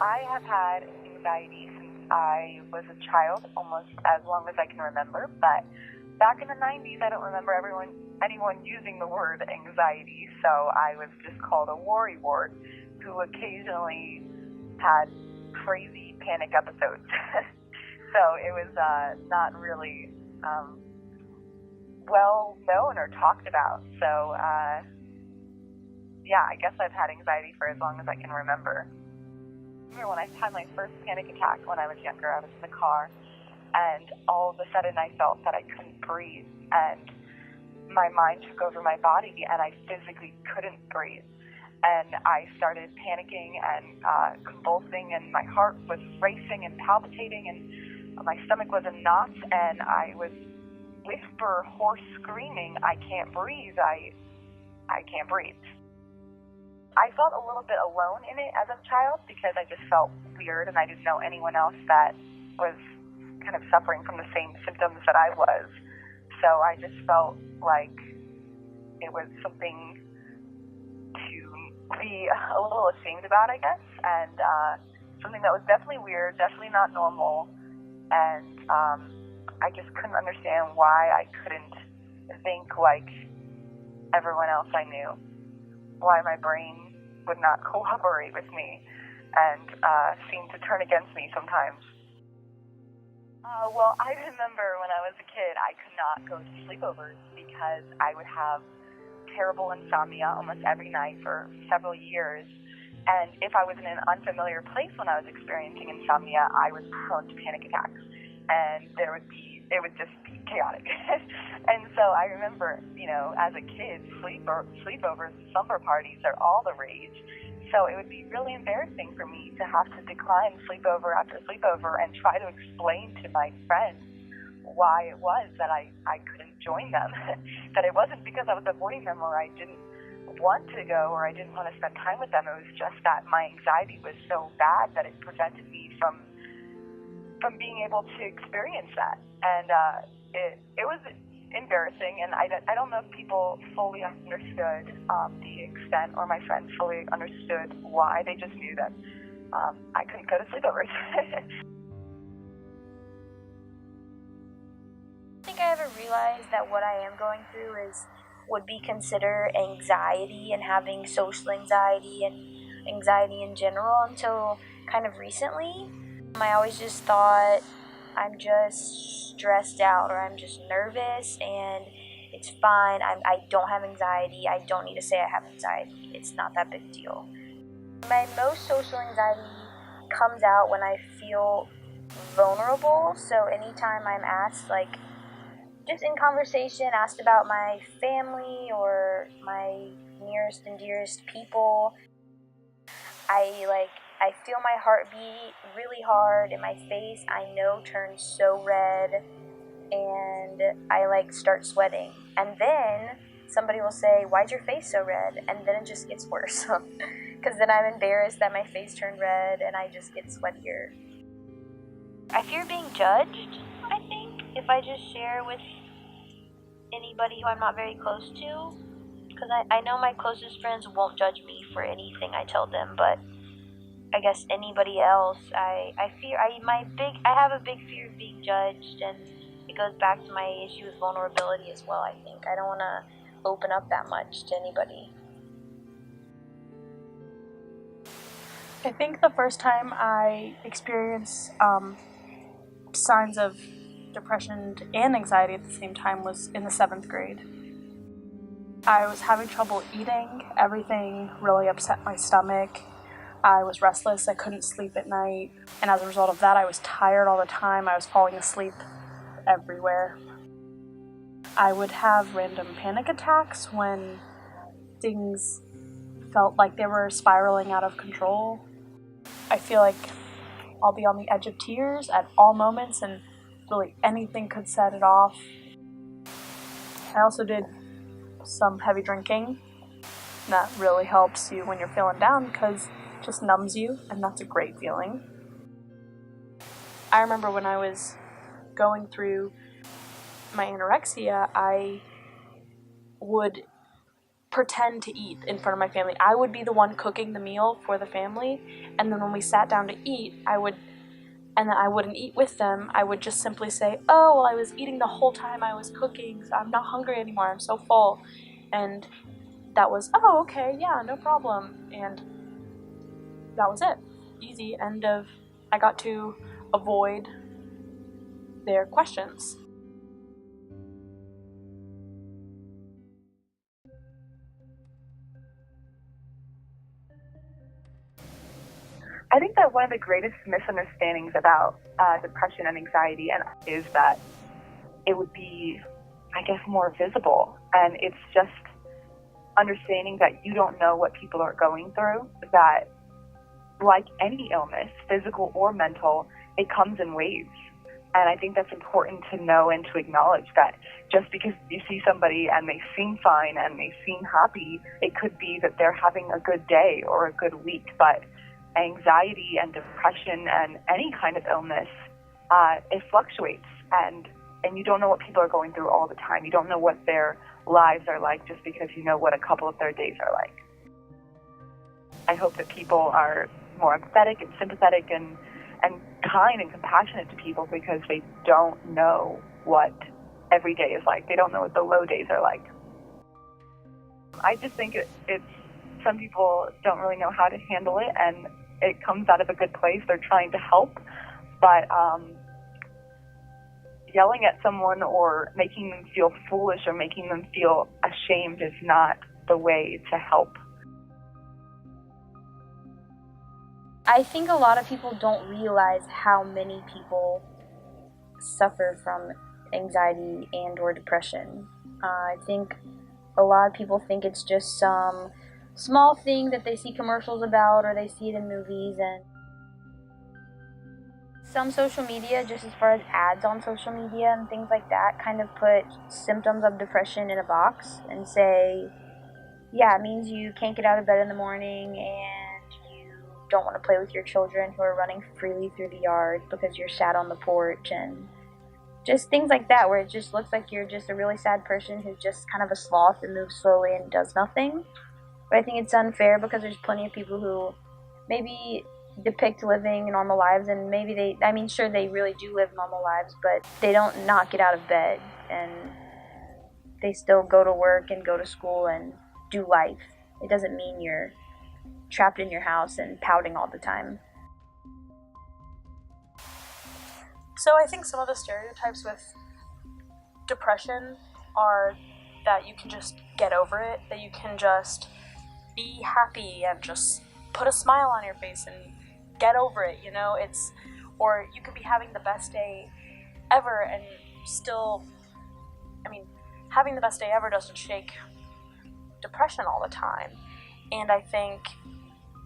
I have had anxiety since I was a child, almost as long as I can remember. But back in the 90s, I don't remember anyone using the word anxiety, so I was just called a worrywart who occasionally had crazy panic episodes. So it was not really well known or talked about. So yeah, I guess I've had anxiety for as long as I can remember. I remember when I had my first panic attack when I was younger. I was in the car, and all of a sudden I felt that I couldn't breathe, and my mind took over my body, and I physically couldn't breathe. And I started panicking and convulsing, and my heart was racing and palpitating, and my stomach was in knots, and I was whisper, hoarse screaming, "I can't breathe! I can't breathe!" I felt a little bit alone in it as a child because I just felt weird and I didn't know anyone else that was kind of suffering from the same symptoms that I was. So I just felt like it was something to be a little ashamed about, I guess, and something that was definitely weird, definitely not normal, and I just couldn't understand why I couldn't think like everyone else I knew, why my brain would not cooperate with me and seemed to turn against me sometimes. Well, I remember when I was a kid, I could not go to sleepovers because I would have terrible insomnia almost every night for several years. And if I was in an unfamiliar place when I was experiencing insomnia, I was prone to panic attacks. And it would just be chaotic. And so I remember, as a kid, sleepovers, slumber parties are all the rage. So it would be really embarrassing for me to have to decline sleepover after sleepover and try to explain to my friends why it was that I couldn't join them. That it wasn't because I was avoiding them or I didn't want to go or I didn't want to spend time with them. It was just that my anxiety was so bad that it prevented me from being able to experience that. And it was embarrassing, and I don't know if people fully understood the extent, or my friends fully understood why. They just knew that I couldn't go to sleepovers. I think I ever realized that what I am going through would be considered anxiety and having social anxiety and anxiety in general until kind of recently. I always just thought I'm just stressed out or I'm just nervous and it's fine. I don't have anxiety. I don't need to say I have anxiety. It's not that big a deal. My most social anxiety comes out when I feel vulnerable. So anytime I'm asked, like, just in conversation, asked about my family or my nearest and dearest people, I feel my heart beat really hard and my face, I know, turns so red and I start sweating. And then somebody will say, "Why's your face so red?" And then it just gets worse. Because then I'm embarrassed that my face turned red and I just get sweatier. I fear being judged, I think, if I just share with anybody who I'm not very close to. Because I know my closest friends won't judge me for anything I tell them, but I guess anybody else, I have a big fear of being judged, and it goes back to my issue with vulnerability as well, I think. I don't want to open up that much to anybody. I think the first time I experienced signs of depression and anxiety at the same time was in the 7th grade. I was having trouble eating. Everything really upset my stomach. I was restless. I couldn't sleep at night. And as a result of that, I was tired all the time. I was falling asleep everywhere. I would have random panic attacks when things felt like they were spiraling out of control. I feel like I'll be on the edge of tears at all moments, and really anything could set it off. I also did some heavy drinking. That really helps you when you're feeling down because it just numbs you, and that's a great feeling. I remember when I was going through my anorexia, I would pretend to eat in front of my family. I would be the one cooking the meal for the family, and then when we sat down to eat, and then I wouldn't eat with them. I would just simply say, "Oh, well, I was eating the whole time I was cooking, so I'm not hungry anymore, I'm so full." And that was, "Oh, okay, yeah, no problem." And that was it. Easy, end of. I got to avoid their questions. I think that one of the greatest misunderstandings about depression and anxiety is that it would be, I guess, more visible. And it's just understanding that you don't know what people are going through, that like any illness, physical or mental, it comes in waves. And I think that's important to know and to acknowledge that just because you see somebody and they seem fine and they seem happy, it could be that they're having a good day or a good week. But anxiety and depression and any kind of illness, it fluctuates, and you don't know what people are going through all the time. You don't know what their lives are like just because you know what a couple of their days are like. I hope that people are more empathetic and sympathetic and kind and compassionate to people because they don't know what every day is like. They don't know what the low days are like. I just think it's some people don't really know how to handle it, and it comes out of a good place. They're trying to help, but yelling at someone or making them feel foolish or making them feel ashamed is not the way to help. I think a lot of people don't realize how many people suffer from anxiety and or depression. I think a lot of people think it's just some small thing that they see commercials about or they see it in movies, and some social media, just as far as ads on social media and things like that, kind of put symptoms of depression in a box and say, yeah, it means you can't get out of bed in the morning and you don't want to play with your children who are running freely through the yard because you're sat on the porch, and just things like that, where it just looks like you're just a really sad person who's just kind of a sloth and moves slowly and does nothing. But I think it's unfair because there's plenty of people who maybe depict living normal lives, and maybe sure, they really do live normal lives, but they don't not get out of bed, and they still go to work and go to school and do life. It doesn't mean you're trapped in your house and pouting all the time. So I think some of the stereotypes with depression are that you can just get over it, that you can just be happy and just put a smile on your face and get over it, or you could be having the best day ever and still, having the best day ever doesn't shake depression all the time. And I think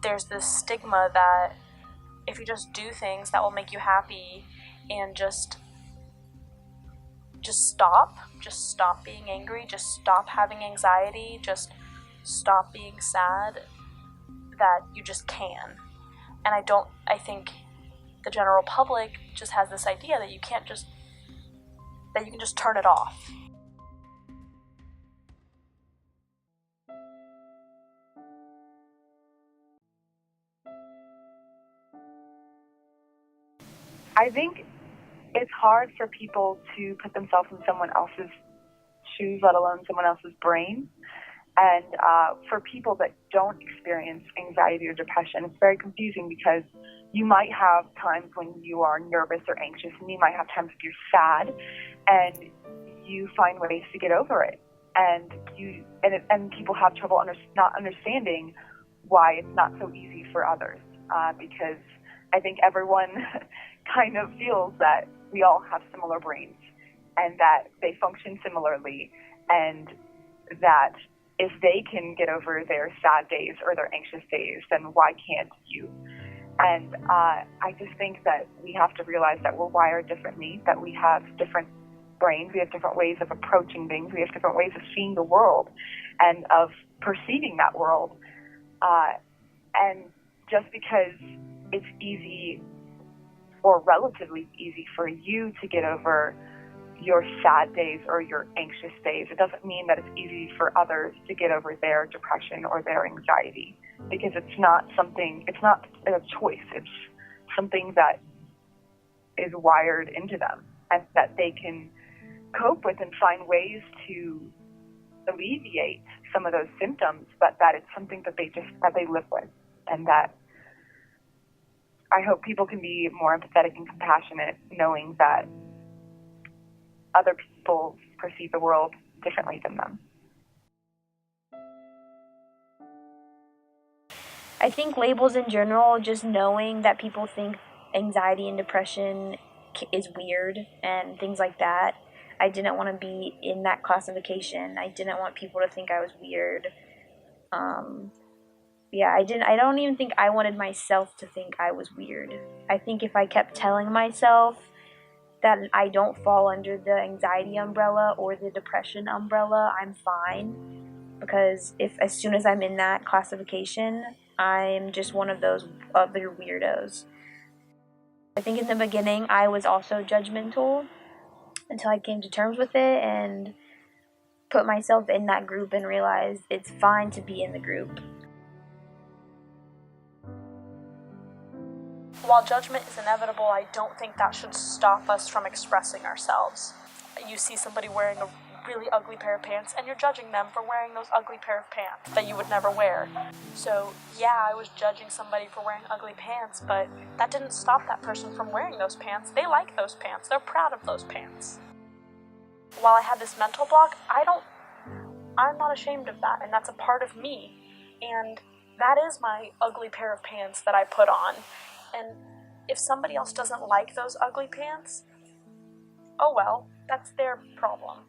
there's this stigma that if you just do things that will make you happy and just stop being angry, just stop having anxiety, just stop being sad, that you just can. And I think the general public just has this idea that you can just turn it off. I think it's hard for people to put themselves in someone else's shoes, let alone someone else's brain. And for people that don't experience anxiety or depression, it's very confusing because you might have times when you are nervous or anxious, and you might have times when you're sad, and you find ways to get over it. And people have trouble not understanding why it's not so easy for others, because I think everyone kind of feels that we all have similar brains and that they function similarly, and that if they can get over their sad days or their anxious days, then why can't you? And I just think that we have to realize that we're wired differently, that we have different brains, we have different ways of approaching things, we have different ways of seeing the world and of perceiving that world. And just because it's easy or relatively easy for you to get over your sad days or your anxious days, it doesn't mean that it's easy for others to get over their depression or their anxiety, because it's not a choice. It's something that is wired into them and that they can cope with and find ways to alleviate some of those symptoms, but that it's something that they live with, and that I hope people can be more empathetic and compassionate, knowing that other people perceive the world differently than them. I think labels in general, just knowing that people think anxiety and depression is weird and things like that. I didn't want to be in that classification. I didn't want people to think I was weird. I don't even think I wanted myself to think I was weird. I think if I kept telling myself that I don't fall under the anxiety umbrella or the depression umbrella, I'm fine. Because as soon as I'm in that classification, I'm just one of those other weirdos. I think in the beginning I was also judgmental until I came to terms with it and put myself in that group and realized it's fine to be in the group. While judgment is inevitable, I don't think that should stop us from expressing ourselves. You see somebody wearing a really ugly pair of pants, and you're judging them for wearing those ugly pair of pants that you would never wear. So, yeah, I was judging somebody for wearing ugly pants, but that didn't stop that person from wearing those pants. They like those pants. They're proud of those pants. While I had this mental block, I'm not ashamed of that, and that's a part of me. And that is my ugly pair of pants that I put on. And if somebody else doesn't like those ugly pants, oh well, that's their problem.